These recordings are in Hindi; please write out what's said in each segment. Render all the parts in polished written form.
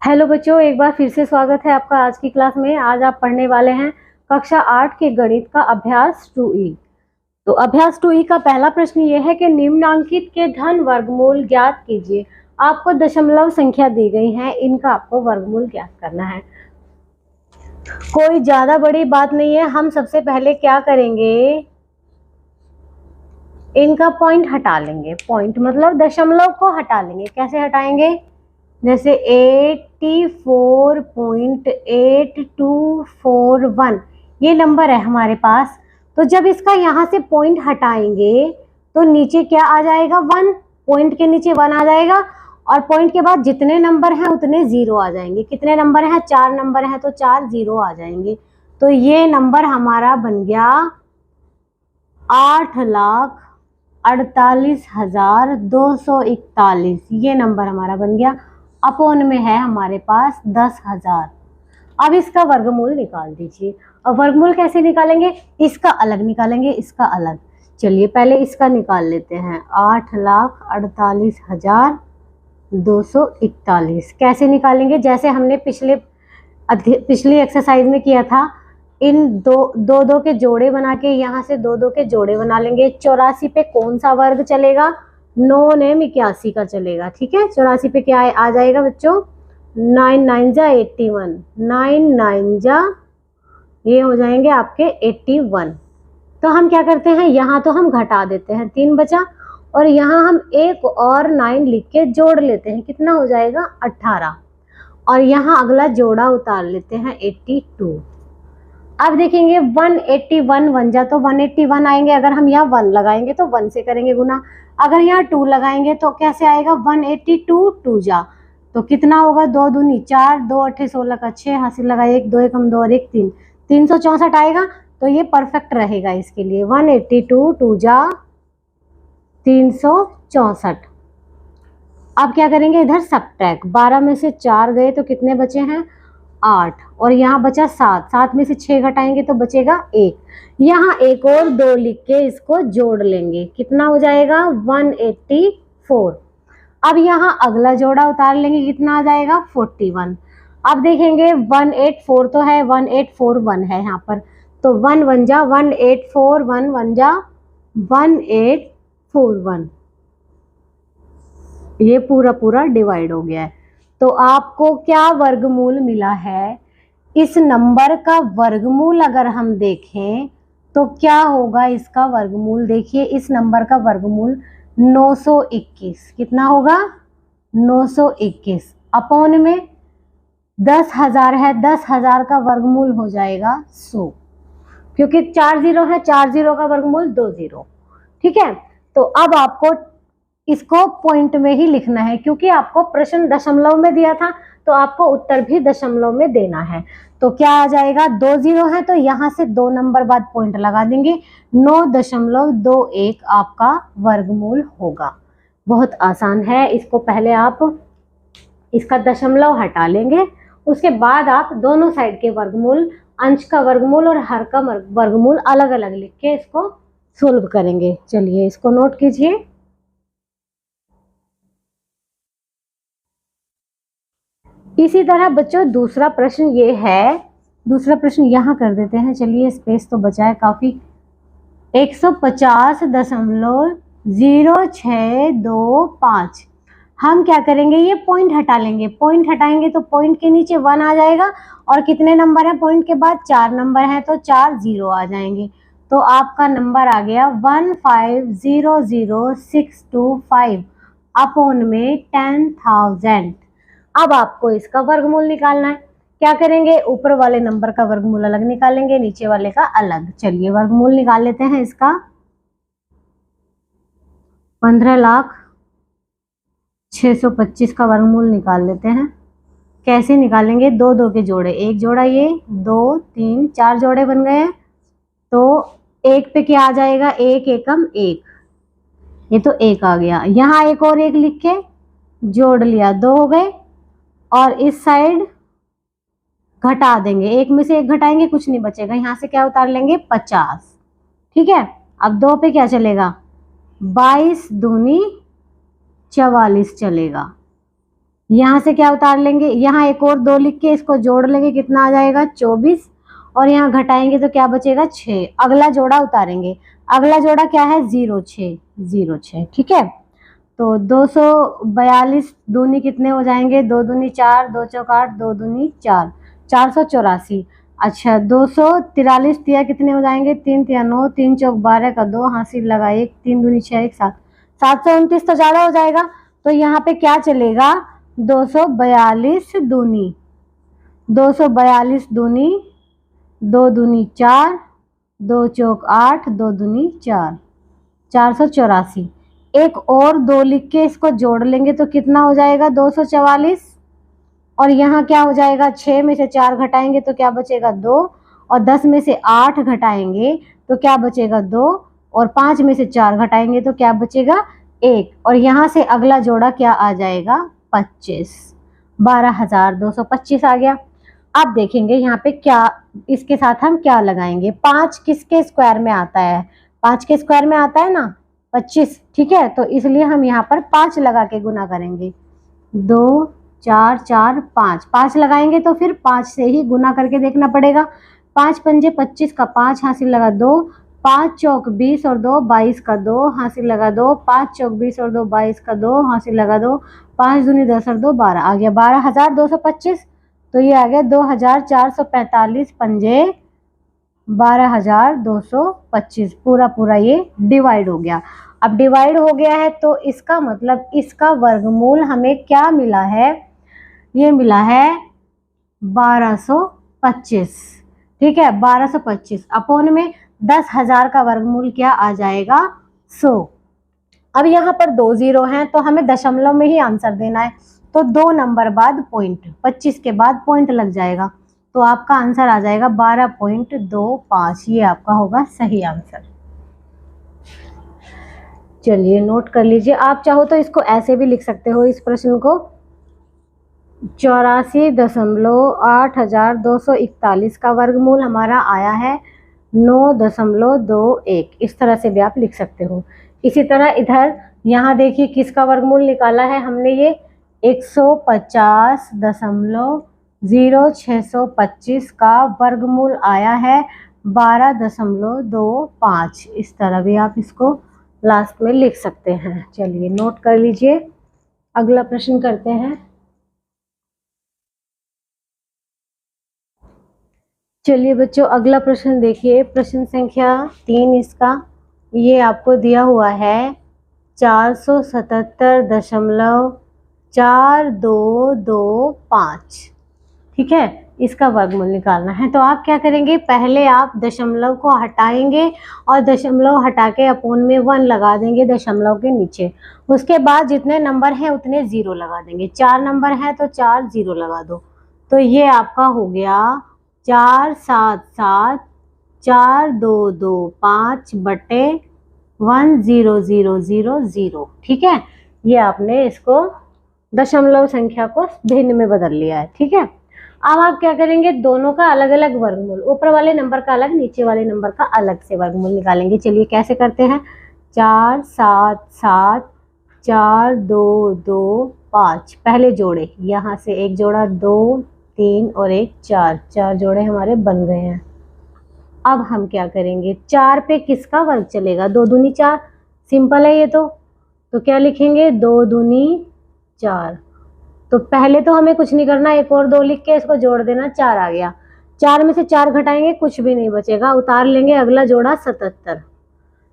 हेलो बच्चों, एक बार फिर से स्वागत है आपका आज की क्लास में। आज आप पढ़ने वाले हैं कक्षा 8 के गणित का अभ्यास 2E। तो अभ्यास 2E का पहला प्रश्न ये है कि निम्नांकित के धन वर्गमूल ज्ञात कीजिए। आपको दशमलव संख्या दी गई है, इनका आपको वर्गमूल ज्ञात करना है। कोई ज्यादा बड़ी बात नहीं है। हम सबसे पहले क्या करेंगे, इनका पॉइंट हटा लेंगे। पॉइंट मतलब दशमलव को हटा लेंगे। कैसे हटाएंगे? जैसे 84.8241 ये नंबर है हमारे पास। तो जब इसका यहाँ से पॉइंट हटाएंगे तो नीचे क्या आ जाएगा? 1। पॉइंट के नीचे 1 आ जाएगा और पॉइंट के बाद जितने नंबर हैं उतने 0 आ जाएंगे। कितने नंबर हैं? 4 नंबर हैं तो 4 0 आ जाएंगे। तो ये नंबर हमारा बन गया 8,48,241। ये नंबर हमारा बन गया। अपॉन में है हमारे पास 10,000। अब इसका वर्गमूल निकाल दीजिए। अब वर्गमूल कैसे निकालेंगे? इसका अलग निकालेंगे, इसका अलग। चलिए पहले इसका निकाल लेते हैं। 8,48,241 कैसे निकालेंगे? जैसे हमने पिछली एक्सरसाइज में किया था। इन दो के जोड़े बना के यहाँ से दो के जोड़े बना लेंगे। 84 पे कौन सा वर्ग चलेगा? 9 ने 81 का चलेगा। ठीक है, 84 पे क्या आ जाएगा बच्चों? 9 9 जा 81, 9 9 जा ये हो जाएंगे आपके 81। तो हम क्या करते हैं, यहाँ तो हम घटा देते हैं, 3 बचा और यहाँ हम एक और 9 लिख के जोड़ लेते हैं। कितना हो जाएगा? 18। और यहाँ अगला जोड़ा उतार लेते हैं 82। अब देखेंगे 181 1 जा तो 181 आएंगे। अगर हम यहाँ 1 लगाएंगे तो 1 से करेंगे गुना। अगर यहाँ 2 लगाएंगे तो कैसे आएगा? 182 2 जा तो कितना होगा? 2 दूनी 4, 2 8 16 का 6, हासिल लगा 1, 2 1 2 और 1 3, 364 आएगा। तो ये परफेक्ट रहेगा इसके लिए। 182 2 जा 364। अब क्या करेंगे? इधर सब्ट्रैक्ट। 12 में से 4 गए तो कितने बचे हैं? 8 और यहाँ बचा 7। 7 में से 6 घटाएंगे तो बचेगा 1। यहाँ एक और 2 लिख के इसको जोड़ लेंगे। कितना हो जाएगा? 184। अब यहाँ अगला जोड़ा उतार लेंगे। कितना आ जाएगा? 41। अब देखेंगे 184 तो है, 1841 है यहाँ पर। तो 1 1 जा 184, 1 1 जा 1841। ये पूरा डिवाइड हो गया है। तो आपको क्या वर्गमूल मिला है? इस नंबर का वर्गमूल अगर हम देखें तो क्या होगा इसका वर्गमूल? देखिए इस नंबर का वर्गमूल 921। कितना होगा? 921। अपॉन में 10,000 है, 10,000 का वर्गमूल हो जाएगा 100, क्योंकि 4 0 है। 4 0 का वर्गमूल 2 0। ठीक है, तो अब आपको इसको पॉइंट में ही लिखना है, क्योंकि आपको प्रश्न दशमलव में दिया था तो आपको उत्तर भी दशमलव में देना है। तो क्या आ जाएगा? 2 0 है तो यहाँ से 2 नंबर बाद पॉइंट लगा देंगे। 9.21 आपका वर्गमूल होगा। बहुत आसान है। इसको पहले आप इसका दशमलव हटा लेंगे, उसके बाद आप दोनों साइड के वर्गमूल, अंश का वर्गमूल और हर का वर्गमूल अलग अलग लिख के इसको सोल्व करेंगे। चलिए इसको नोट कीजिए। इसी तरह बच्चों दूसरा प्रश्न ये है। दूसरा प्रश्न यहाँ कर देते हैं। चलिए स्पेस तो बचा है काफी। 150.0625। हम क्या करेंगे? ये पॉइंट हटा लेंगे। पॉइंट हटाएंगे तो पॉइंट के नीचे 1 आ जाएगा और कितने नंबर हैं पॉइंट के बाद? 4 नंबर हैं तो 4 0 आ जाएंगे। तो आपका नंबर आ गया 1500625 अपॉन में 10,000। अब आपको इसका वर्गमूल निकालना है। क्या करेंगे? ऊपर वाले नंबर का वर्गमूल अलग निकालेंगे, नीचे वाले का अलग। चलिए वर्गमूल निकाल लेते हैं इसका। 15,06,25 का वर्गमूल निकाल लेते हैं। कैसे निकालेंगे? 2 2 के जोड़े, एक जोड़ा ये, 2 3 4 जोड़े बन गए हैं। तो 1 पे क्या आ जाएगा? 1 एकम 1, ये तो 1 आ गया। यहाँ एक और 1 लिख के जोड़ लिया, 2 हो गए। और इस साइड घटा देंगे, 1 में से 1 घटाएंगे, कुछ नहीं बचेगा। यहाँ से क्या उतार लेंगे? 50। ठीक है, अब 2 पे क्या चलेगा? 22 दूनी 44 चलेगा। यहाँ से क्या उतार लेंगे, यहाँ एक और 2 लिख के इसको जोड़ लेंगे, कितना आ जाएगा 24, और यहाँ घटाएंगे तो क्या बचेगा 6। अगला जोड़ा उतारेंगे, अगला जोड़ा क्या है 06, 06, ठीक है। तो 242 दूनी कितने हो जाएंगे, 2 दूनी 4, 2 चौक 8, 2 दूनी 4, 484। अच्छा 243 तिया कितने हो जाएंगे, 3 तिया 9, 3 चौक 12 का 2, हासिल लगा 1, 3 दूनी 6, 1 7, 729 तो ज़्यादा हो जाएगा। तो यहाँ पे क्या चलेगा, 242 दूनी, 242 दूनी, 2 दूनी 4, 2 चौक 8, 2 दूनी 4, 484। एक और 2 लिख के इसको जोड़ लेंगे तो कितना हो जाएगा 244, और यहाँ क्या हो जाएगा 6 में से 4 घटाएंगे तो क्या बचेगा 2, और 10 में से 8 घटाएंगे तो क्या बचेगा 2, और 5 में से 4 घटाएंगे तो क्या बचेगा 1, और यहाँ से अगला जोड़ा क्या आ जाएगा 25, 12,225 आ गया। अब देखेंगे यहाँ पे क्या, इसके साथ हम क्या लगाएंगे, 5 किसके स्क्वायर में आता है, 5 के स्क्वायर में आता है ना 25, ठीक है। तो इसलिए हम यहाँ पर 5 लगा के गुना करेंगे, 2 4 4 5, 5 लगाएंगे तो फिर 5 से ही गुना करके देखना पड़ेगा। 5 पंजे 25 का 5, हासिल लगा 2, 5 चौक 20 और 2 22 का 2, हासिल लगा 2, 5 चौक 20 और 2 22 का 2, हासिल लगा 2, 5 दूनी 10 और 2 12, आ गया 12,225। तो ये आ गया 2,445 पंजे 12,225, पूरा पूरा ये डिवाइड हो गया। अब डिवाइड हो गया है तो इसका मतलब इसका वर्गमूल हमें क्या मिला है, ये मिला है 1225, ठीक है। 1225 अपोन में 10,000 का वर्गमूल क्या आ जाएगा 100। अब यहाँ पर 2 जीरो हैं तो हमें दशमलव में ही आंसर देना है, तो 2 नंबर बाद पॉइंट, 25 के बाद पॉइंट लग जाएगा, तो आपका आंसर आ जाएगा 12.25, ये आपका होगा सही आंसर। चलिए नोट कर लीजिए, आप चाहो तो इसको ऐसे भी लिख सकते हो इस प्रश्न को, 84,8241 का वर्गमूल हमारा आया है 9.21, इस तरह से भी आप लिख सकते हो। इसी तरह इधर यहाँ देखिए किसका वर्गमूल निकाला है हमने, ये 150.0625 का वर्गमूल आया है 12.25, इस तरह भी आप इसको लास्ट में लिख सकते हैं। चलिए नोट कर लीजिए, अगला प्रश्न करते हैं। चलिए बच्चों अगला प्रश्न देखिए, प्रश्न संख्या 3 इसका, ये आपको दिया हुआ है 477.4225, ठीक है, इसका वर्गमूल निकालना है। तो आप क्या करेंगे, पहले आप दशमलव को हटाएंगे और दशमलव हटा के अपोन में 1 लगा देंगे दशमलव के नीचे, उसके बाद जितने नंबर हैं उतने 0 लगा देंगे, 4 नंबर है तो 4 0 लगा दो, तो ये आपका हो गया 477,4225/100000, ठीक है। ये आपने इसको दशमलव संख्या को भिन्न में बदल लिया है, ठीक है। अब आप क्या करेंगे, दोनों का अलग अलग वर्गमूल, ऊपर वाले नंबर का अलग, नीचे वाले नंबर का अलग से वर्गमूल निकालेंगे। चलिए कैसे करते हैं, 4774225, पहले जोड़े, यहाँ से एक जोड़ा 2 3 और 1 4, 4 जोड़े हमारे बन गए हैं। अब हम क्या करेंगे, 4 पे किसका वर्ग चलेगा, 2 दूनी 4, सिंपल है ये तो क्या लिखेंगे 2 दूनी 4। तो पहले तो हमें कुछ नहीं करना, एक और 2 लिख के इसको जोड़ देना, 4 आ गया। 4 में से 4 घटाएंगे कुछ भी नहीं बचेगा, उतार लेंगे अगला जोड़ा 77।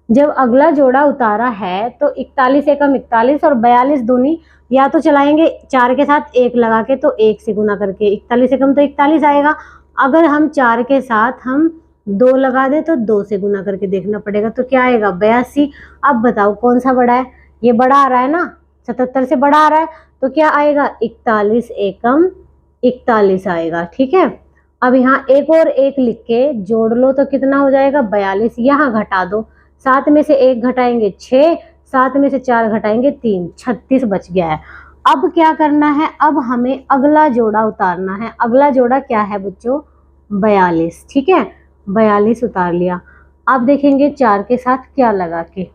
जब अगला जोड़ा उतारा है तो 41 एकम 41 और 42 दूनी, या तो चलाएंगे 4 के साथ 1 लगा के, तो 1 से गुना करके 41 एकम तो 41 आएगा। अगर हम 4 के साथ हम 2 लगा दे तो 2 से गुना करके देखना पड़ेगा, तो क्या आएगा 82। अब बताओ कौन सा बड़ा है, ये बड़ा आ रहा है ना, 77 से बड़ा आ रहा है, तो क्या आएगा 41 एकम 41 आएगा, ठीक है। अब यहाँ एक और 1 लिख के जोड़ लो तो कितना हो जाएगा 42, यहाँ घटा दो, 7 में से 1 घटाएंगे 6, 7 में से 4 घटाएंगे 3, 36 बच गया है। अब क्या करना है, अब हमें अगला जोड़ा उतारना है। अगला जोड़ा क्या है बच्चों 42, ठीक है, 42 उतार लिया। अब देखेंगे 4 के साथ क्या लगा के,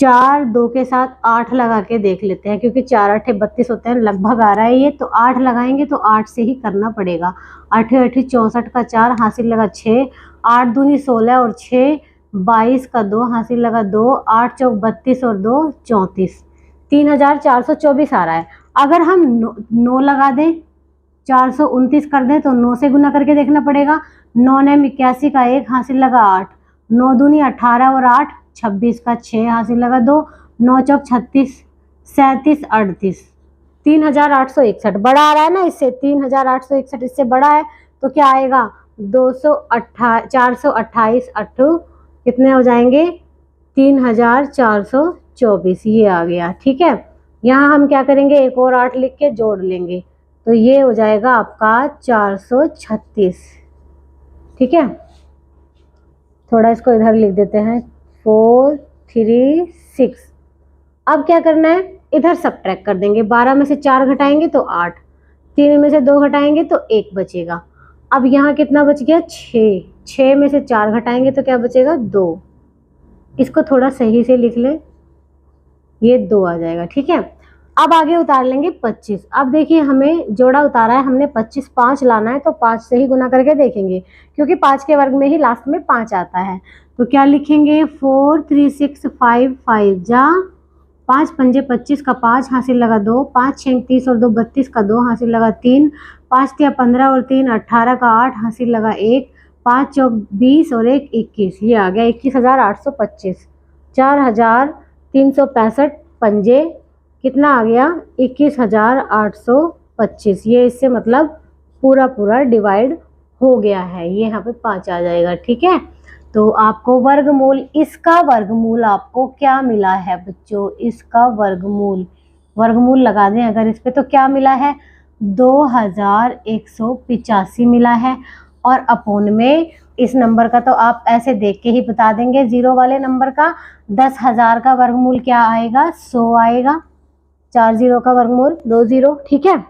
4 2 के साथ 8 लगा के देख लेते हैं, क्योंकि 4 8 32 होते हैं, लगभग आ रहा है ये, तो 8 लगाएंगे तो 8 से ही करना पड़ेगा। 8 8 64 का 4 हासिल लगा 6, 8 दूनी 16 और 6 22 का 2 हासिल लगा 2, 8 चौक 32 और 2 34, 3424 आ रहा है। अगर हम 9 लगा दें, 429 कर दें, तो 9 से गुना करके देखना पड़ेगा। 9 ने 81 का 1 हासिल लगा 8, 9 दूनी 18 और 8 26 का 6 हासिल लगा 2, 9 चौक 36 37 38, 3861 बड़ा आ रहा है ना इससे, 3861 इससे बड़ा है, तो क्या आएगा 428 अट्ठू कितने हो जाएंगे 3424, ये आ गया। ठीक है, यहाँ हम क्या करेंगे, एक और 8 लिख के जोड़ लेंगे, तो ये हो जाएगा आपका 436। ठीक है, थोड़ा इसको इधर लिख देते हैं 4 3 6। अब क्या करना है, इधर सब्ट्रैक्ट कर देंगे, 12 में से 4 घटाएंगे तो 8, 3 में से 2 घटाएंगे तो 1 बचेगा। अब यहाँ कितना बच गया 6, 6 में से 4 घटाएंगे तो क्या बचेगा 2, इसको थोड़ा सही से लिख ले, ये 2 आ जाएगा। ठीक है, अब आगे उतार लेंगे 25। अब देखिए हमें जोड़ा उतारा है हमने 25, 5 लाना है, तो 5 से ही गुना करके देखेंगे, क्योंकि 5 के वर्ग में ही लास्ट में 5 आता है। तो क्या लिखेंगे 4 3 6 5 5 जा 5 पंजे 25 का 5 हासिल लगा 2, 5 6 30 और 2 32 का 2 हासिल लगा 3, 5 तिया 15 और 3 18 का 8 हासिल लगा 1, 5 चौक 20 और 1 21, ये आ गया 21,825। 4365 पंजे कितना आ गया 21,825, ये इससे मतलब पूरा पूरा डिवाइड हो गया है, ये यहाँ पे 5 आ जाएगा। ठीक है, तो आपको वर्गमूल, इसका वर्गमूल आपको क्या मिला है बच्चों, इसका वर्गमूल लगा दें अगर इस पे, तो क्या मिला है 2185 मिला है। और अपोन में इस नंबर का तो आप ऐसे देख के ही बता देंगे, जीरो वाले नंबर का 10,000 का वर्गमूल क्या आएगा 100 आएगा, 4 जीरो का वर्गमूल 2 जीरो। ठीक है,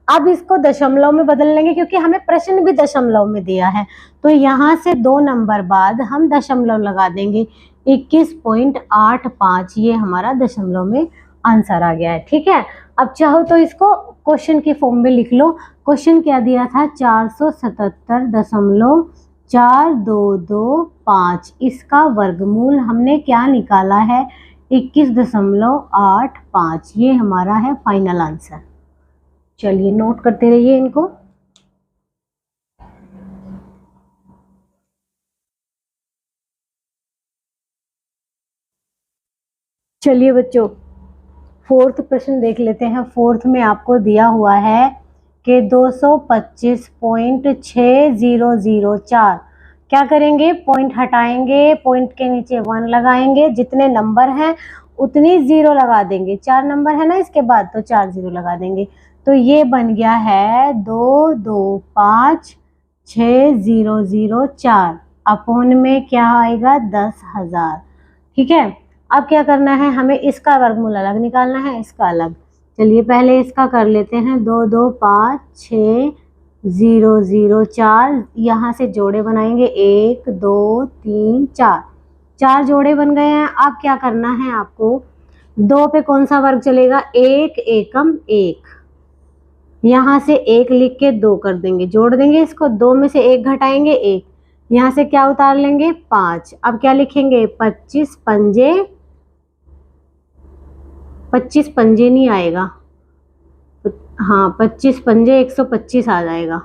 अब इसको दशमलव में बदल लेंगे, क्योंकि हमें प्रश्न भी दशमलव में दिया है, तो यहाँ से 2 नंबर बाद हम दशमलव लगा देंगे, 21.85, ये हमारा दशमलव में आंसर आ गया है। ठीक है, अब चाहो तो इसको क्वेश्चन की फॉर्म में लिख लो। क्वेश्चन क्या दिया था 477.4225, इसका वर्गमूल हमने क्या निकाला है 21.85, ये हमारा है फाइनल आंसर। चलिए नोट करते रहिए इनको। चलिए बच्चों, फोर्थ प्रश्न देख लेते हैं। फोर्थ में आपको दिया हुआ है कि 225.6004, क्या करेंगे पॉइंट हटाएंगे, पॉइंट के नीचे 1 लगाएंगे, जितने नंबर हैं उतनी 0 लगा देंगे, 4 नंबर है ना इसके बाद, तो 4 0 लगा देंगे, तो ये बन गया है 2256004, अपोन में क्या आएगा 10,000। ठीक है, अब क्या करना है, हमें इसका वर्गमूल अलग निकालना है, इसका अलग। चलिए पहले इसका कर लेते हैं, 2256004, यहाँ से जोड़े बनाएंगे 1 2 3 4, 4 जोड़े बन गए हैं। अब क्या करना है आपको, 2 पे कौन सा वर्ग चलेगा, 1 एकम 1, यहाँ से 1 लिख के 2 कर देंगे, जोड़ देंगे इसको, 2 में से 1 घटाएंगे 1, यहाँ से क्या उतार लेंगे 5। अब क्या लिखेंगे 25 पंजे नहीं आएगा, हाँ 25 पंजे 125 आ जाएगा,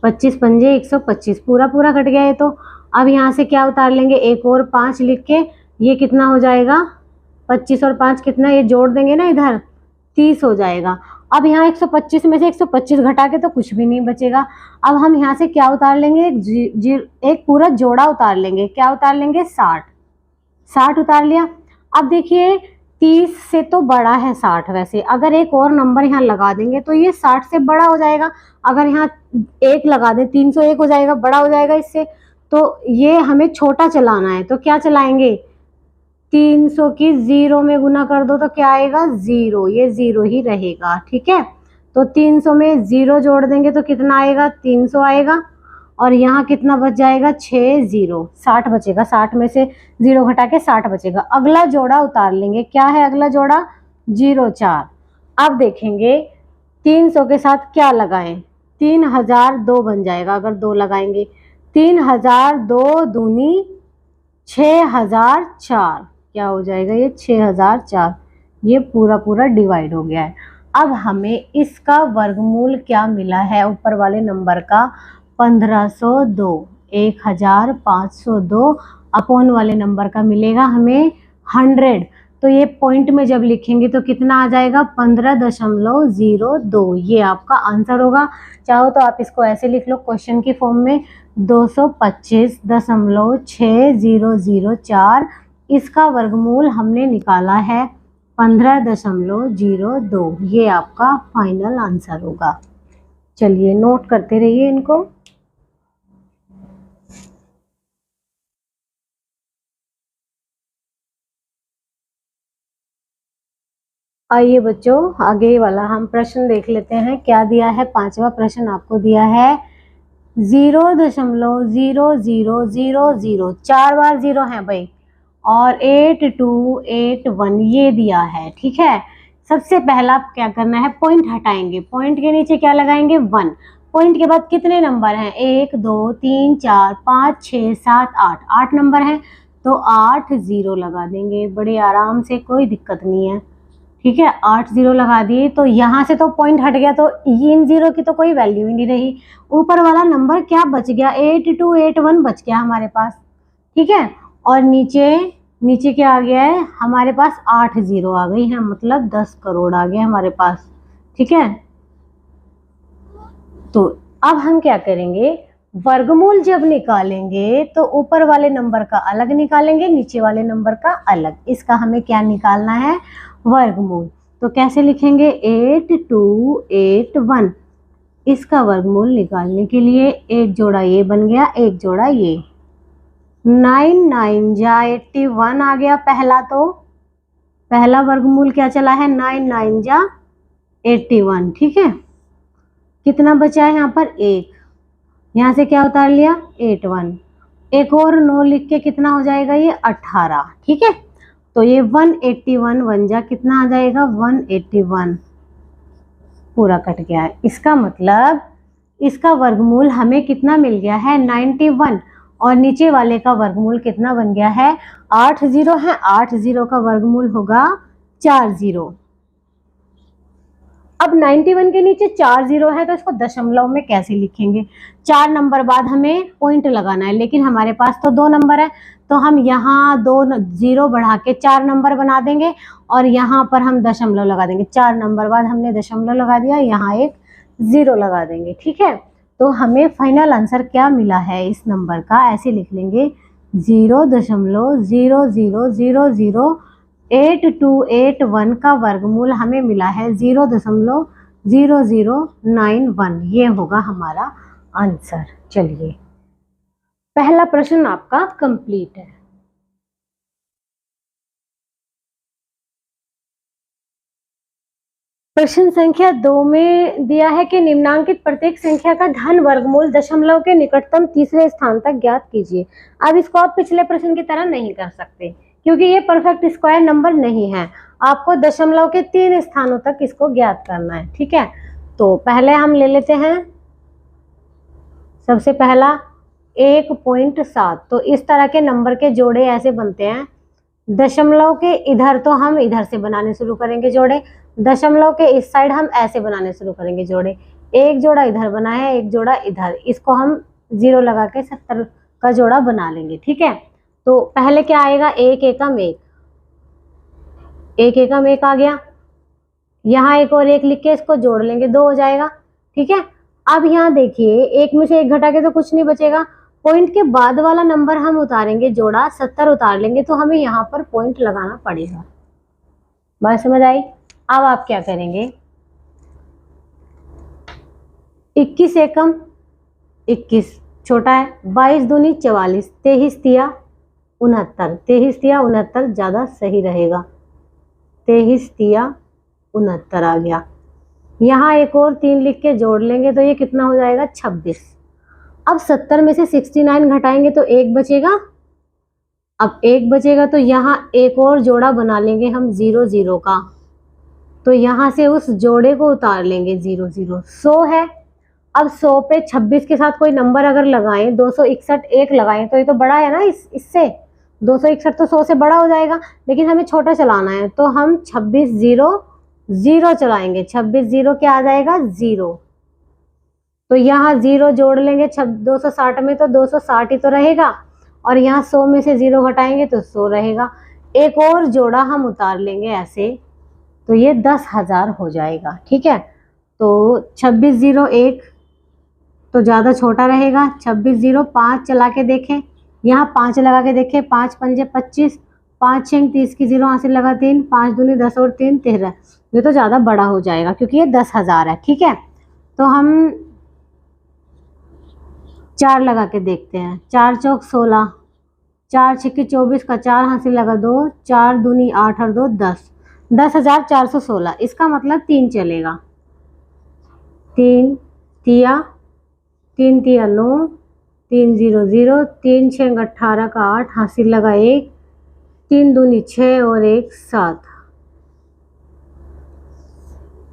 25 पंजे 125, पूरा पूरा कट गया है। तो अब यहाँ से क्या उतार लेंगे, एक और 5 लिख के, ये कितना हो जाएगा 25 और 5 कितना, ये जोड़ देंगे ना इधर 30 हो जाएगा। अब यहाँ 125 में से 125 घटा के तो कुछ भी नहीं बचेगा। अब हम यहाँ से क्या उतार लेंगे, एक पूरा जोड़ा उतार लेंगे, क्या उतार लेंगे 60 उतार लिया। अब देखिए 30 से तो बड़ा है 60, वैसे अगर एक और नंबर यहाँ लगा देंगे तो ये 60 से बड़ा हो जाएगा, अगर यहाँ 1 लगा दे 301 हो जाएगा, बड़ा हो जाएगा इससे, तो ये हमें छोटा चलाना है, तो क्या चलाएंगे 300 की 0 में गुना कर दो तो क्या आएगा 0, ये 0 ही रहेगा। ठीक है, तो 300 में 0 जोड़ देंगे तो कितना आएगा 300 आएगा, और यहाँ कितना बच जाएगा 6 0, 60 बचेगा, 60 में से 0 घटा के 60 बचेगा। अगला जोड़ा उतार लेंगे, क्या है अगला जोड़ा 0 4। अब देखेंगे 300 के साथ क्या लगाएं, 3002 बन जाएगा अगर 2 लगाएंगे। 3002 दूनी 6004, क्या हो जाएगा ये 6004। ये पूरा पूरा डिवाइड हो गया है। अब हमें इसका वर्गमूल क्या मिला है ऊपर वाले नंबर का 1502, 1502 अपॉन वाले नंबर का मिलेगा हमें 100। तो ये पॉइंट में जब लिखेंगे तो कितना आ जाएगा 15.02। ये आपका आंसर होगा। चाहो तो आप इसको ऐसे लिख लो क्वेश्चन की फॉर्म में 225.6004। इसका वर्गमूल हमने निकाला है 15.02। ये आपका फाइनल आंसर होगा। चलिए नोट करते रहिए इनको। आइए बच्चों आगे वाला हम प्रश्न देख लेते हैं। क्या दिया है, पांचवा प्रश्न आपको दिया है 0.0000, 4 बार 0 है भाई, और 8281 ये दिया है। ठीक है, सबसे पहला क्या करना है, पॉइंट हटाएंगे, पॉइंट के नीचे क्या लगाएंगे 1। पॉइंट के बाद कितने नंबर हैं 1 2 3 4 5 6 7 8, 8 नंबर हैं तो 8 0 लगा देंगे बड़े आराम से, कोई दिक्कत नहीं है। ठीक है, 8 0 लगा दिए तो यहाँ से तो पॉइंट हट गया तो इन 0 की तो कोई वैल्यू ही नहीं रही। ऊपर वाला नंबर क्या बच गया 8281 बच गया हमारे पास। ठीक है, और नीचे क्या आ गया है हमारे पास 8 0 आ गई है, मतलब 10 करोड़ आ गया हमारे पास। ठीक है, तो अब हम क्या करेंगे, वर्गमूल जब निकालेंगे तो ऊपर वाले नंबर का अलग निकालेंगे, नीचे वाले नंबर का अलग। इसका हमें क्या निकालना है वर्गमूल। तो कैसे लिखेंगे 8281। इसका वर्गमूल निकालने के लिए एक जोड़ा ये बन गया, एक जोड़ा ये, 9 9 जा 81 आ गया पहला। तो पहला वर्गमूल क्या चला है 9 9 जा 81। ठीक है, कितना बचा है यहाँ पर 1, यहाँ से क्या उतार लिया 81, एक और 9 लिख के कितना हो जाएगा ये 18। ठीक है, तो ये 181 बन जा कितना आ जाएगा 181, पूरा कट गया है। इसका मतलब इसका वर्गमूल हमें कितना मिल गया है 91, और नीचे वाले का वर्गमूल कितना बन गया है 8 0 है, 8 0 का वर्गमूल होगा 4 0। अब 91 के नीचे 4 0 है तो इसको दशमलव में कैसे लिखेंगे, 4 नंबर बाद हमें पॉइंट लगाना है, लेकिन हमारे पास तो 2 नंबर है तो हम यहाँ 2 0 बढ़ा के 4 नंबर बना देंगे और यहाँ पर हम दशमलव लगा देंगे। 4 नंबर बाद हमने दशमलव लगा दिया, यहाँ एक 0 लगा देंगे। ठीक है, तो हमें फाइनल आंसर क्या मिला है इस नंबर का, ऐसे लिख लेंगे 0.00008281 का वर्गमूल हमें मिला है 0.0091। ये होगा हमारा आंसर। चलिए पहला प्रश्न आपका कंप्लीट है। प्रश्न संख्या 2 में दिया है कि निम्नांकित प्रत्येक संख्या का धन वर्गमूल दशमलव के निकटतम तीसरे स्थान तक ज्ञात कीजिए। अब इसको आप पिछले प्रश्न की तरह नहीं कर सकते क्योंकि ये परफेक्ट स्क्वायर नंबर नहीं है, आपको दशमलव के 3 स्थानों तक इसको ज्ञात करना है। ठीक है, तो पहले हम ले लेते हैं सबसे पहला 1.7। तो इस तरह के नंबर के जोड़े ऐसे बनते हैं, दशमलव के इधर तो हम इधर से बनाने शुरू करेंगे जोड़े, दशमलव के इस साइड हम ऐसे बनाने शुरू करेंगे जोड़े। एक जोड़ा इधर बना है, एक जोड़ा इधर, इसको हम 0 लगा के 70 का जोड़ा बना लेंगे। ठीक है, तो पहले क्या आएगा 1 एकम 1, 1 एकम 1 आ गया, यहाँ एक और 1 लिख के इसको जोड़ लेंगे, 2 हो जाएगा। ठीक है, अब यहाँ देखिए 1 में से 1 घटा के तो कुछ नहीं बचेगा, पॉइंट के बाद वाला नंबर हम उतारेंगे, जोड़ा 70 उतार लेंगे तो हमें यहाँ पर पॉइंट लगाना पड़ेगा। बात समझ आई। अब आप क्या करेंगे 21 एकम 21 छोटा है, 22 दूनी 44, 23 तिया 69, 23 तिया 69 ज्यादा सही रहेगा, 23 तिया 69 आ गया। यहाँ एक और 3 लिख के जोड़ लेंगे तो ये कितना हो जाएगा 26, अब 70 में से 69 घटाएंगे तो 1 बचेगा। अब 1 बचेगा तो यहाँ एक और जोड़ा बना लेंगे हम 0 0 का, तो यहाँ से उस जोड़े को उतार लेंगे 0 0। 100 है। अब 100 पे 26 के साथ कोई नंबर अगर लगाएं, 261 1 लगाएं तो ये तो बड़ा है ना इससे, 261 तो 100 से बड़ा हो जाएगा, लेकिन हमें छोटा चलाना है तो हम 26 0 0 चलाएंगे। 26 0 क्या आ जाएगा 0, तो यहाँ 0 जोड़ लेंगे 260 में तो 260 ही तो रहेगा, और यहाँ 100 में से 0 घटाएंगे तो 100 रहेगा। एक और जोड़ा हम उतार लेंगे ऐसे, तो ये 10,000 हो जाएगा। ठीक है, तो 26 0 1 तो ज़्यादा छोटा रहेगा। 26 0 5 चला के देखें, यहाँ 5 लगा के देखें, 5 पंजे 25, 5 6 30 की 0 यहाँ से लगा 3, 5 दूनी 10 और 3 13, ये तो ज़्यादा बड़ा हो जाएगा क्योंकि ये 10,000 है। ठीक है, तो हम 4 लगा के देखते हैं। 4 चौक 16, 4 छिक्की 24 का 4 यहाँ से लगा 2, 4 दूनी 8 और 2 10, 10,416। इसका मतलब 3 चलेगा। 3 तिया 3 तिया 9, 3 0 0, 3 6 18 का 8 हासिल लगा 1, 3 दूनी 6 और 1 7।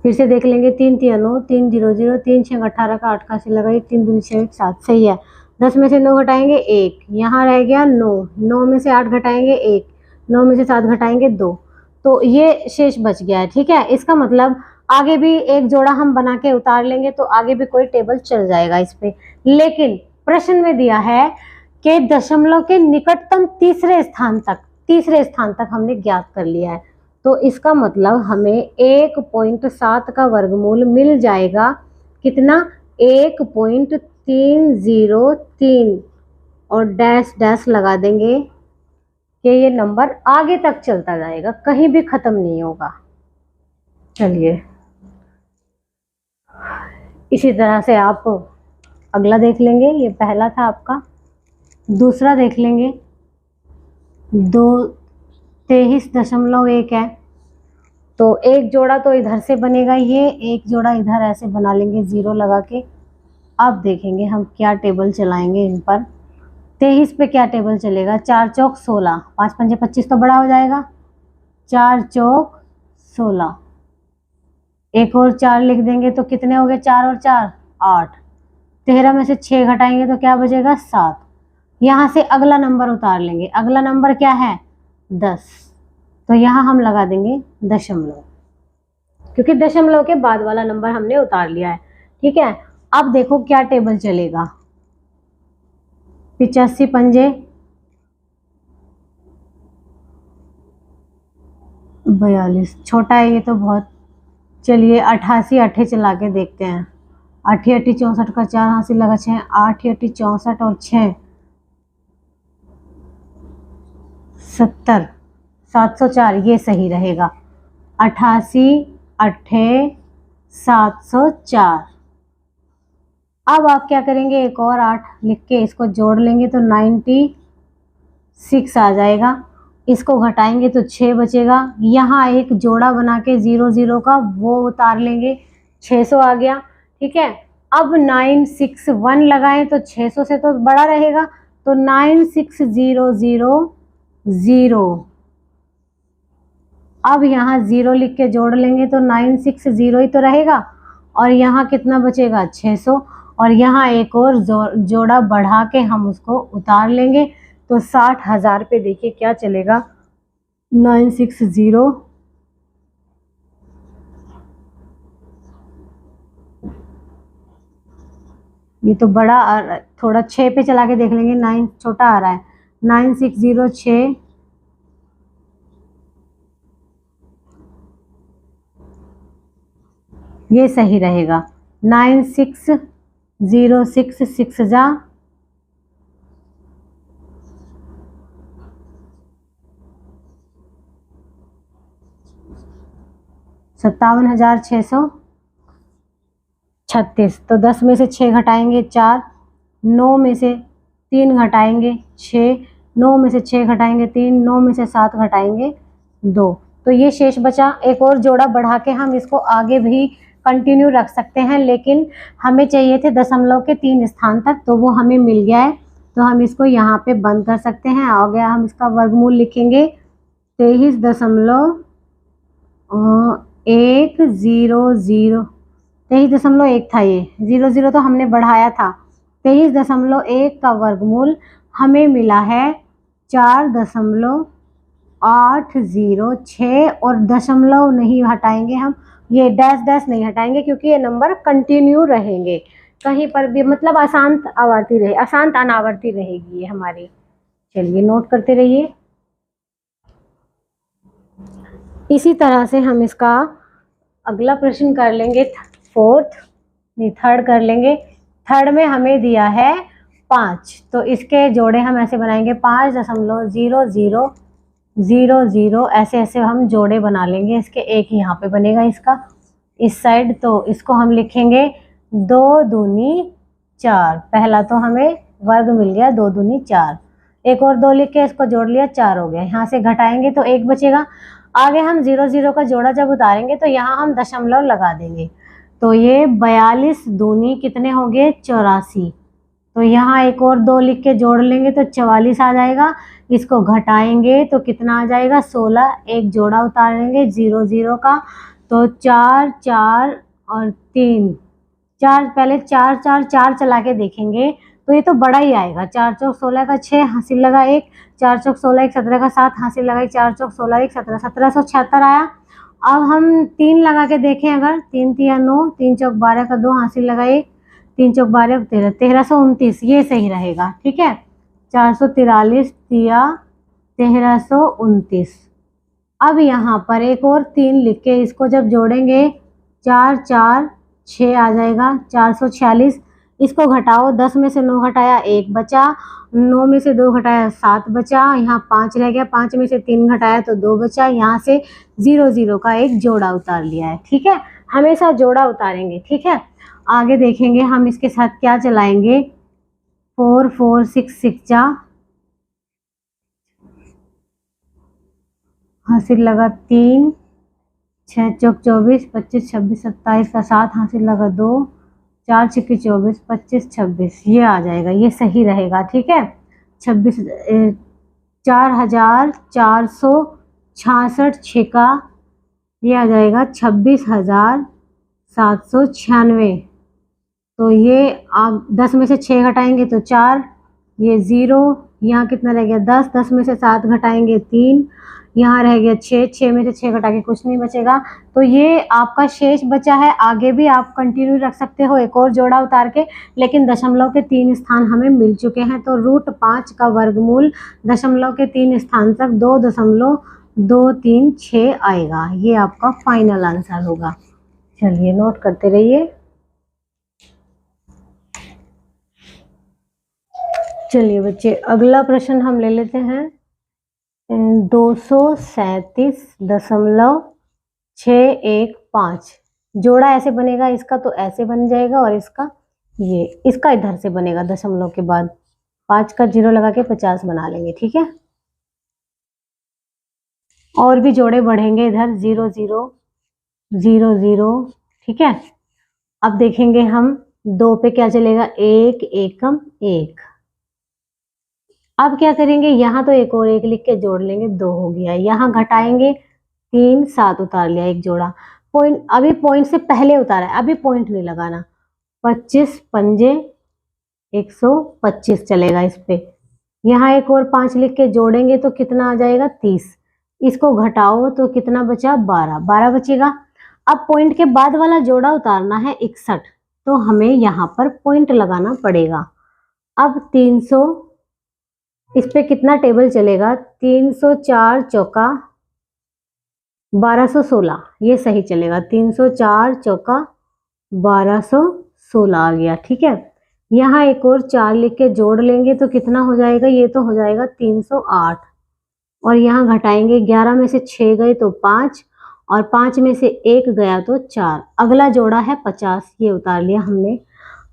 फिर से देख लेंगे। 3 तिया 9, 3 0 0, 3 6 18 का 8 का हासिल लगा 1, 3 दूनी 6 1 7। सही है। 10 में से 9 घटाएंगे 1, यहाँ रह गया 9, 9 में से 8 घटाएंगे 1, 9 में से 7 घटाएंगे 2, तो ये शेष बच गया है। ठीक है, इसका मतलब आगे भी एक जोड़ा हम बना के उतार लेंगे तो आगे भी कोई टेबल चल जाएगा इस पे। लेकिन प्रश्न में दिया है कि दशमलव के निकटतम तीसरे स्थान तक हमने ज्ञात कर लिया है, तो इसका मतलब हमें 1.7 का वर्गमूल मिल जाएगा। कितना 1.303, और डैश डैश लगा देंगे कि ये नंबर आगे तक चलता जाएगा, कहीं भी खत्म नहीं होगा। चलिए, इसी तरह से आप अगला देख लेंगे। ये पहला था आपका। दूसरा देख लेंगे। 23.1 है, तो एक जोड़ा तो इधर से बनेगा, ये एक जोड़ा इधर ऐसे बना लेंगे 0 लगा के। अब देखेंगे हम क्या टेबल चलाएंगे इन पर। 23 पे क्या टेबल चलेगा। 4 चौक 16, 5 पंजे 25 तो बड़ा हो जाएगा। 4 चौक 16, एक और 4 लिख देंगे तो कितने हो गए, 4 और 4 8। 13 में से 6 घटाएंगे तो क्या बचेगा 7। यहाँ से अगला नंबर उतार लेंगे। अगला नंबर क्या है 10, तो यहाँ हम लगा देंगे दशमलव, क्योंकि दशमलव के बाद वाला नंबर हमने उतार लिया है। ठीक है, अब देखो क्या टेबल चलेगा। 85 पंजे 42, छोटा है ये तो बहुत। चलिए 88 8 चला के देखते हैं। 8 8 64 का 4 हासिल लगा 6, 8 8 64 और 6 70, 704, ये सही रहेगा। 88 8 704। अब आप क्या करेंगे, एक और 8 लिख के इसको जोड़ लेंगे तो 96 आ जाएगा। इसको घटाएंगे तो 6 बचेगा। यहाँ एक जोड़ा बना के 0 0 का वो उतार लेंगे, 600 आ गया। ठीक है, अब 961 लगाएं तो 600 से तो बड़ा रहेगा, तो 96000। अब यहाँ 0 लिख के जोड़ लेंगे तो 960 ही तो रहेगा, और यहाँ कितना बचेगा 600, और यहाँ एक और जोड़ा बढ़ा के हम उसको उतार लेंगे तो 60,000 पे देखिए क्या चलेगा। 960, ये तो बड़ा, थोड़ा 6 पे चला के देख लेंगे। 9 छोटा आ रहा है। 9606, ये सही रहेगा। 9606 6 जा 57,636। तो 10 में से 6 घटाएंगे 4, 9 में से 3 घटाएंगे 6, 9 में से 6 घटाएंगे 3, 9 में से 7 घटाएंगे 2, तो ये शेष बचा। एक और जोड़ा बढ़ा के हम इसको आगे भी कंटिन्यू रख सकते हैं, लेकिन हमें चाहिए थे दशमलव के 3 स्थान तक, तो वो हमें मिल गया है। तो हम इसको यहाँ पे बंद कर सकते हैं। आ गया, हम इसका वर्गमूल लिखेंगे 23.100। 23.1 था, ये 00 तो हमने बढ़ाया था। 23.1 का वर्गमूल हमें मिला है 4.806, और दशमलव नहीं हटाएंगे हम, ये डैश डैश नहीं हटाएंगे, क्योंकि ये नंबर कंटिन्यू रहेंगे, कहीं पर भी मतलब अशांत आवर्ती रहे, अशांत अनावर्ती रहेगी ये हमारी। चलिए नोट करते रहिए। इसी तरह से हम इसका अगला प्रश्न कर लेंगे, थर्ड कर लेंगे। थर्ड में हमें दिया है 5, तो इसके जोड़े हम ऐसे बनाएंगे 5.0000, ऐसे ऐसे हम जोड़े बना लेंगे इसके। एक यहाँ पे बनेगा इसका इस साइड, तो इसको हम लिखेंगे 2 दूनी 4। पहला तो हमें वर्ग मिल गया 2 दूनी 4, एक और 2 लिख के इसको जोड़ लिया, 4 हो गया। यहाँ से घटाएंगे तो 1 बचेगा। आगे हम 00 का जोड़ा जब उतारेंगे तो यहाँ हम दशमलव लगा देंगे, तो ये 42 दूनी कितने हो गए 84। तो यहाँ एक और 2 लिख के जोड़ लेंगे तो 44 आ जाएगा। इसको घटाएंगे तो कितना आ जाएगा 16। एक जोड़ा उतारेंगे 00 का, तो 4 4 और 3 4, पहले 4 4 4 चला के देखेंगे तो ये तो बड़ा ही आएगा। 4 चौक 16 का 6, हासिल लगा 1, 4 चौक 16 1 17 का 7, हासिल लगा 1, 4 चौक 16 1 17, 1776 आया। अब हम 3 लगा के देखें, अगर 3 3 9, 3 चौक 12 का 2, हासिल लगा 1, 3 चौक 12 13, 1329, ये सही रहेगा। ठीक है, 443 या 1329। अब यहाँ पर एक और 3 लिख के इसको जब जोड़ेंगे 4 4 6 आ जाएगा 446। इसको घटाओ, 10 में से 9 घटाया 1 बचा, 9 में से 2 घटाया 7 बचा, यहाँ 5 रह गया, 5 में से 3 घटाया तो 2 बचा। यहाँ से 00 का एक जोड़ा उतार लिया है। ठीक है, हमेशा जोड़ा उतारेंगे। ठीक है, आगे देखेंगे हम इसके साथ क्या चलाएंगे। 4 4 6 6 हासिल लगा 3, 6 चौक 24 25 26 27 का 7, हासिल लगा 2, 4 छक्के 24 25 26, ये आ जाएगा, ये सही रहेगा। ठीक है, 4466 छेका, ये आ जाएगा 26,796। तो ये आप 10 में से 6 घटाएंगे तो 4, ये 0, यहाँ कितना रह गया 10, 10 में से 7 घटाएंगे 3, यहाँ रह गया 6, 6 में से 6 घटा के कुछ नहीं बचेगा। तो ये आपका शेष बचा है। आगे भी आप कंटिन्यू रख सकते हो एक और जोड़ा उतार के, लेकिन दशमलव के 3 स्थान हमें मिल चुके हैं। तो √5 का वर्गमूल दशमलव के 3 स्थान तक 2.236 आएगा। ये आपका फाइनल आंसर होगा। चलिए नोट करते रहिए। चलिए बच्चे, अगला प्रश्न हम ले लेते हैं। 237.615 जोड़ा ऐसे बनेगा, इसका तो ऐसे बन जाएगा, और इसका इसका इधर से बनेगा दशमलव के बाद 5 का 0 लगा के 50 बना लेंगे। ठीक है, और भी जोड़े बढ़ेंगे इधर 0 0 0 0। ठीक है, अब देखेंगे हम 2 पे क्या चलेगा, 1 एकम 1। अब क्या करेंगे, यहाँ तो एक और 1 लिख के जोड़ लेंगे, 2 हो गया। यहाँ घटाएंगे 3 7 उतार लिया एक जोड़ा। पॉइंट अभी पॉइंट से पहले उतारा है, अभी पॉइंट नहीं लगाना। 25 पंजे 125 चलेगा इस पे। यहाँ एक और 5 लिख के जोड़ेंगे तो कितना आ जाएगा 30। इसको घटाओ तो कितना बचा 12, 12 बचेगा। अब पॉइंट के बाद वाला जोड़ा उतारना है 61, तो हमें यहाँ पर पॉइंट लगाना पड़ेगा। अब 300, इस पे कितना टेबल चलेगा, 304 चौका 1216, ये सही चलेगा। 304 चौका 1216 आ गया। ठीक है, यहाँ एक और 4 लिख के जोड़ लेंगे तो कितना हो जाएगा, ये तो हो जाएगा 308। और यहाँ घटाएंगे, 11 में से 6 गए तो 5, और 5 में से 1 गया तो 4। अगला जोड़ा है 50, ये उतार लिया हमने।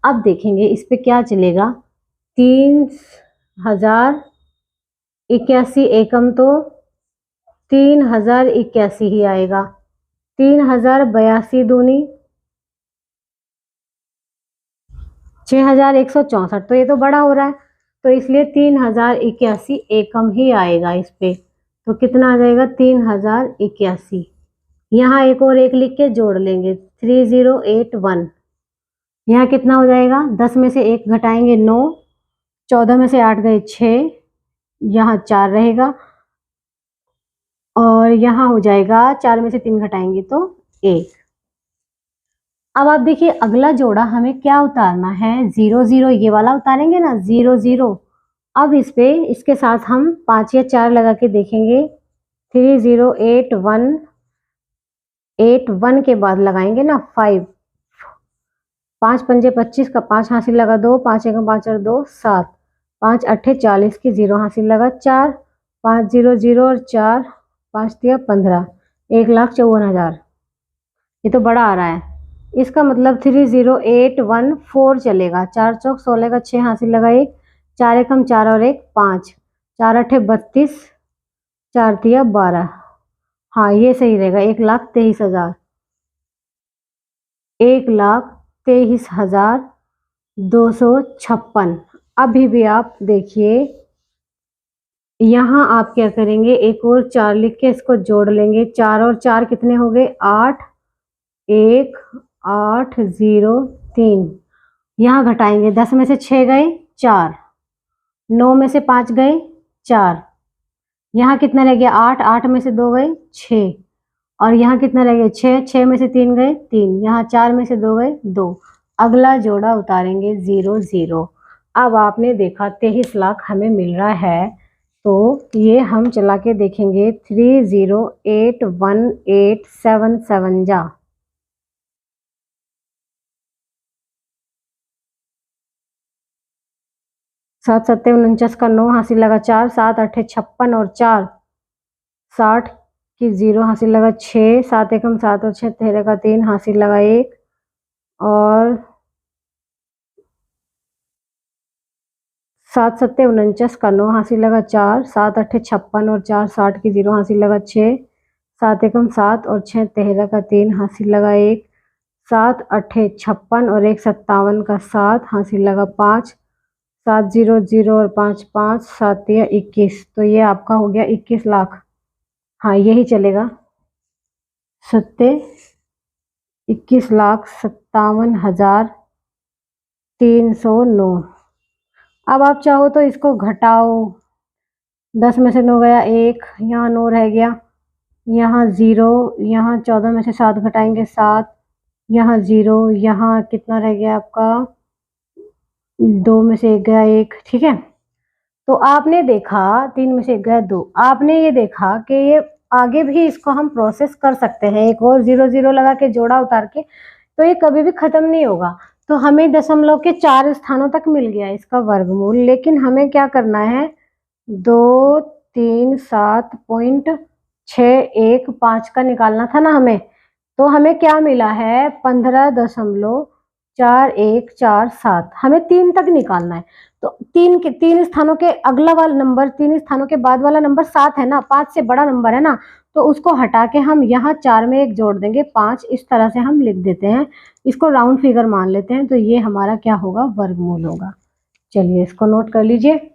अब देखेंगे इस पे क्या चलेगा, 3081 एकम तो 3081 ही आएगा। 3082 दूनी 6164, तो ये तो बड़ा हो रहा है, तो इसलिए 3081 एकम ही आएगा इस पे। तो कितना आ जाएगा 3081। यहाँ एक और एक लिख के जोड़ लेंगे 3081। यहाँ कितना हो जाएगा, 10 में से 1 घटाएंगे 9, 14 में से 8 गए 6, यहाँ 4 रहेगा, और यहाँ हो जाएगा 4 में से 3 घटाएंगे तो 1। अब आप देखिए अगला जोड़ा हमें क्या उतारना है, 0 0, ये वाला उतारेंगे ना 0 0। अब इस पे इसके साथ हम 5 या 4 लगा के देखेंगे। 3081, 81 के बाद लगाएंगे ना 5, 5 पंजे 25 का 5 हासिल लगा 2, 5 एकम 5 और 2 7, 5 अट्ठे 40 की 0 हासिल लगा 4, 5 0 0 और 4, 5 दिया 15, 1,54,000। ये तो बड़ा आ रहा है, इसका मतलब 30814 चलेगा। 4 चौक 16 का 6 हासिल लगा 1, 4 एकम 4 और 1 5, 4 अट्ठे 32, 4 दिया 12। हाँ ये सही रहेगा, 1,23,000, 1,23,256। अभी भी आप देखिए यहाँ आप क्या करेंगे, एक और 4 लिख के इसको जोड़ लेंगे। 4 और 4 कितने हो गए 8, 1 8 0 3, यहाँ घटाएंगे 10 में से 6 गए 4, 9 में से 5 गए 4, यहाँ कितना रह गया 8, 8 में से 2 गए 6, और यहाँ कितना रह गया 6, 6 में से 3 गए 3, यहाँ 4 में से 2 गए 2। अगला जोड़ा उतारेंगे 0 0। अब आपने देखा 23 लाख हमें मिल रहा है, तो ये हम चला के देखेंगे 308187 जा 7 7 49 का 9 हासिल लगा 4, 7 8 56 और 4 60 की 0 हासिल लगा 6, 7 एकम 7 और 6 13 का 3 हासिल लगा 1, और 7 7 49 का 9 हासिल लगा 4, 7 8 56 और 4 60 की 0 हासिल लगा 6, 7 एकम 7 और 6 13 का 3 हासिल लगा 1, 7 8 56 और 1 57 का 7 हासिल लगा 5, 7 0 0 और 5 5, 7 या 21। तो ये आपका हो गया 21 लाख। हाँ यही चलेगा, 21,57,309। अब आप चाहो तो इसको घटाओ, 10 में से 9 गया 1, यहाँ 9 रह गया, यहाँ 0, यहाँ 14 में से 7 घटाएंगे 7, यहाँ 0, यहाँ कितना रह गया आपका 2 में से 1 गया 1। ठीक है, तो आपने देखा 3 में से 1 गया 2, आपने ये देखा कि ये आगे भी इसको हम प्रोसेस कर सकते हैं, एक और 0 0 लगा के जोड़ा उतार के, तो ये कभी भी खत्म नहीं होगा। तो हमें दशमलव के 4 स्थानों तक मिल गया इसका वर्गमूल, लेकिन हमें क्या करना है 237.615 का निकालना था ना हमें। तो हमें क्या मिला है 15.4147, हमें 3 तक निकालना है। तो 3 स्थानों के अगला वाला नंबर, 3 स्थानों के बाद वाला नंबर 7 है ना, 5 से बड़ा नंबर है ना, तो उसको हटा के हम यहाँ 4 में 1 जोड़ देंगे 5, इस तरह से हम लिख देते हैं, इसको राउंड फिगर मान लेते हैं। तो ये हमारा क्या होगा वर्गमूल होगा। चलिए इसको नोट कर लीजिए।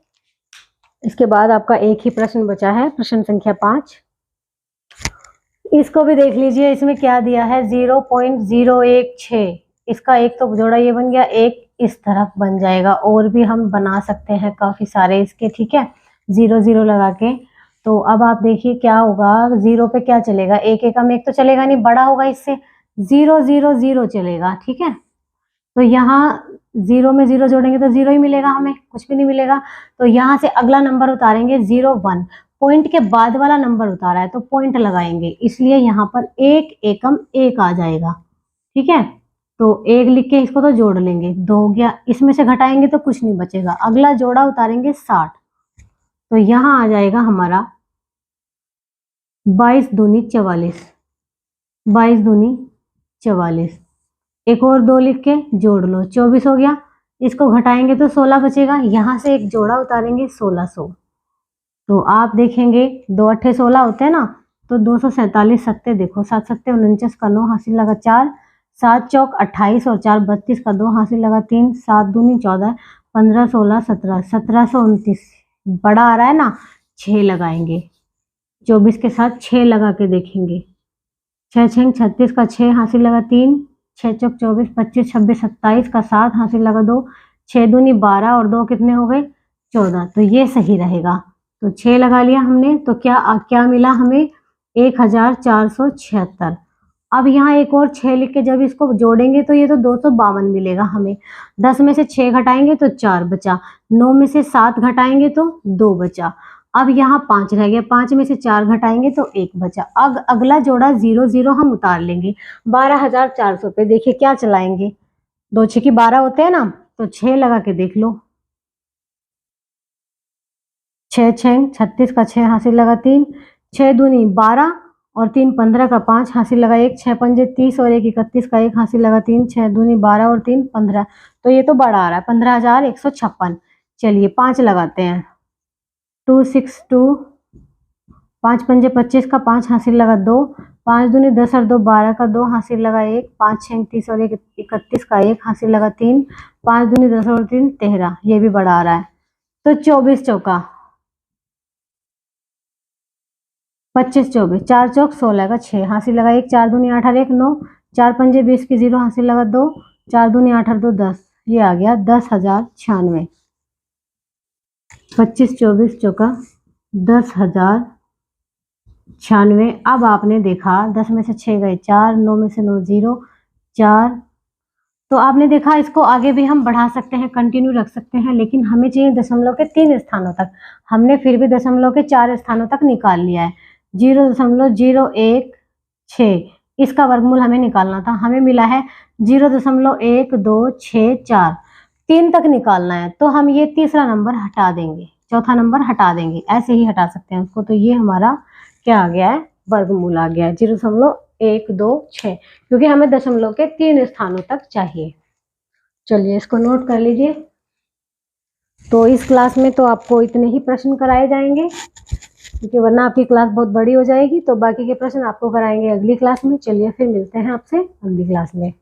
इसके बाद आपका एक ही प्रश्न बचा है, प्रश्न संख्या 5। इसको भी देख लीजिए, इसमें क्या दिया है 0.016, इसका एक तो जोड़ा ये बन गया, एक इस तरफ बन जाएगा, और भी हम बना सकते हैं काफी सारे इसके। ठीक है, 0 0 लगा के। तो अब आप देखिए क्या होगा, 0 पे क्या चलेगा, एक एकम 1 तो चलेगा नहीं, बड़ा होगा इससे, 0 0 0 चलेगा। ठीक है, तो यहाँ 0 में 0 जोड़ेंगे तो 0 ही मिलेगा, हमें कुछ भी नहीं मिलेगा। तो यहाँ से अगला नंबर उतारेंगे 0 1, पॉइंट के बाद वाला नंबर उतारा है तो पॉइंट लगाएंगे, इसलिए यहाँ पर 1 एकम 1 आ जाएगा। ठीक है, तो 1 लिख के इसको तो जोड़ लेंगे, 2 हो गया, इसमें से घटाएंगे तो कुछ नहीं बचेगा। अगला जोड़ा उतारेंगे 60, तो यहाँ आ जाएगा हमारा 22 दूनी 44, 22 दूनी 44, एक और 2 लिख के जोड़ लो, 24 हो गया, इसको घटाएंगे तो 16 बचेगा, यहाँ से एक जोड़ा उतारेंगे 1600। तो आप देखेंगे 2 अट्ठे 16 होते हैं ना, तो 247 सत्ते देखो, 7 7 49 का 9 हासिल लगा 4, 7 चौक 28 और 4 32 का 2 हासिल लगा 3, 7 दूनी 14, 15 16 17, 1729 बड़ा आ रहा है ना, 6 लगाएंगे। 24 के साथ 6 लगा के देखेंगे। 6 छंग 36 का 6 हासिल लगा 3, 6 चौक 24, 25 26 27 का 7 हासिल लगा 2, 6 दूनी 12 और 2 कितने हो गए 14। तो ये सही रहेगा। तो 6 लगा लिया हमने, तो क्या मिला हमें 1476। अब यहाँ एक और 6 लिख के जब इसको जोड़ेंगे तो ये तो 252 मिलेगा हमें। 10 में से 6 घटाएंगे तो 4 बचा, 9 में से 7 घटाएंगे तो 2 बचा। अब यहाँ 5 रह गया, 5 में से 4 घटाएंगे तो 1 बचा। अब अगला जोड़ा 0 0 हम उतार लेंगे। 12,400 पे देखिए क्या चलाएंगे, 2 6 की 12 होते हैं ना, तो 6 लगा के देख लो। 6 छंग 36 का 6 हासिल लगा 3, 6 दूनी 12 और 3 15 का 5 हासिल लगा 1, 6 पंजे 30 और 1 31 का 1 हासिल लगा 3, 6 दूनी 12 और 3 15। तो ये तो बड़ा आ रहा है 15,156। चलिए 5 लगाते हैं। 262, 5 पंजे 25 का 5 हासिल लगा 2, 5 दूनी 10 और 2 12 का 2 हासिल लगा 1, 5 छंग 30 और 1 31 का 1 हासिल लगा 3, 5 दूनी 10 और 3 13। ये भी बड़ा आ रहा है। तो 24 चौका 25 24, 4 चौक 16 का 6 हासिल लगा 1, 4 दूनी 8 और 1 9, 4 पंजे 20 की 0 हासिल लगा 2, 4 दूनी 8 और 2 10। ये आ गया 10,096। 25 24 चौका 10,096। अब आपने देखा 10 में से 6 गए 4, 9 में से 9 0 4। तो आपने देखा इसको आगे भी हम बढ़ा सकते हैं, कंटिन्यू रख सकते हैं, लेकिन हमें चाहिए दशमलव के 3 स्थानों तक। हमने फिर भी दशमलव के 4 स्थानों तक निकाल लिया है। 0.016 इसका वर्गमूल हमें निकालना था, हमें मिला है 0.1264। 3 तक निकालना है, तो हम ये तीसरा नंबर हटा देंगे, चौथा नंबर हटा देंगे, ऐसे ही हटा सकते हैं उसको। तो ये हमारा क्या आ गया है, वर्गमूल आ गया है 0.126, क्योंकि हमें दशमलव के 3 स्थानों तक चाहिए। चलिए इसको नोट कर लीजिए। तो इस क्लास में तो आपको इतने ही प्रश्न कराए जाएंगे, क्योंकि वरना आपकी क्लास बहुत बड़ी हो जाएगी। तो बाकी के प्रश्न आपको कराएंगे अगली क्लास में। चलिए फिर मिलते हैं आपसे अगली क्लास में।